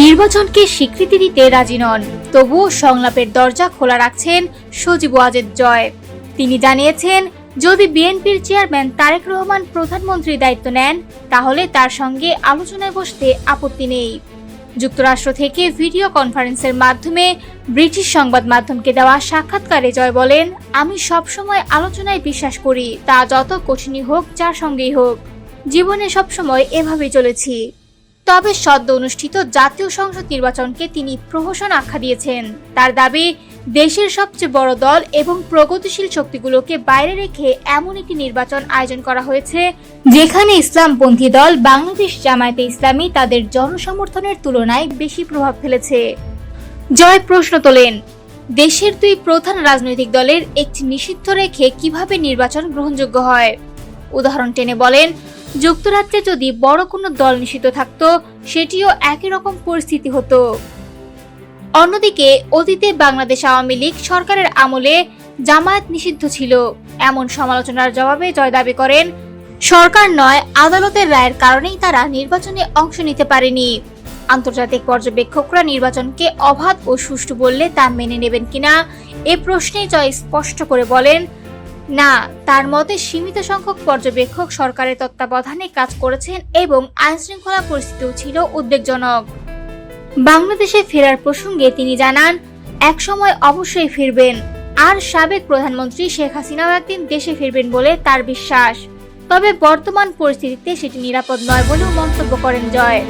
নির্বাচনকে স্বীকৃতি দিতে রাজি নন, তবুও সংলাপের দরজা খোলা রাখছেন সজীব ওয়াজেদ জয়। তিনি জানিয়েছেন, যদি বিএনপির চেয়ারম্যান তারেক রহমান প্রধানমন্ত্রীর দায়িত্ব নেন, তাহলে তার সঙ্গে আলোচনায় বসতে আপত্তি নেই। যুক্তরাষ্ট্র থেকে ভিডিও কনফারেন্সের মাধ্যমে ব্রিটিশ সংবাদ মাধ্যমকে দেওয়া সাক্ষাৎকারে জয় বলেন, আমি সবসময় আলোচনায় বিশ্বাস করি, তা যত কঠিনই হোক, যার সঙ্গেই হোক। জীবনে সবসময় এভাবেই চলেছি। তবে সদ্য অনুষ্ঠিত জাতীয় সংসদ নির্বাচনকে তিনি প্রহসন আখ্যা দিয়েছেন। তার দাবি, দেশের সবচেয়ে বড় দল এবং প্রগতিশীল শক্তিগুলোকে বাইরে রেখে এমন একটি নির্বাচন আয়োজন করা হয়েছে, যেখানে ইসলামপন্থী দল বাংলাদেশ জামায়াতে ইসলামী তাদের জনসমর্থনের তুলনায় বেশি প্রভাব ফেলেছে। জয় প্রশ্ন তোলেন, দেশের দুই প্রধান রাজনৈতিক দলের একটি নিষিদ্ধ রেখে কিভাবে নির্বাচন গ্রহণযোগ্য হয়? উদাহরণ টেনে বলেন, যুক্তরাজ্যে যদি বড় কোনো দল নিষিদ্ধ থাকতো, সেটিও একই রকম পরিস্থিতি হতো। অন্যদিকে অতীতে বাংলাদেশ আওয়ামী লীগ সরকারের আমলে জামায়াত নিষিদ্ধ ছিল। এমন সমালোচনার জবাবে জয় দাবি করেন, সরকার নয়, আদালতের রায়ের কারণেই তারা নির্বাচনে অংশ নিতে পারেনি। আন্তর্জাতিক পর্যবেক্ষকরা নির্বাচনকে অবাধ ও সুষ্ঠু বললে তা মেনে নেবেন কিনা এ প্রশ্নে জয় স্পষ্ট করে বলেন, না, তার মতে সীমিত সংখ্যক পর্যবেক্ষক সরকারের তত্ত্বাবধানে কাজ করেছেন এবং আইনশৃঙ্খলা পরিস্থিতিও ছিল উদ্বেগজনক। বাংলাদেশে ফেরার প্রসঙ্গে তিনি জানান, একসময় অবশ্যই ফিরবেন, আর সাবেক প্রধানমন্ত্রী শেখ হাসিনাও একদিন দেশে ফিরবেন বলে তার বিশ্বাস। তবে বর্তমান পরিস্থিতিতে সেটি নিরাপদ নয় বলেও মন্তব্য করেন জয়।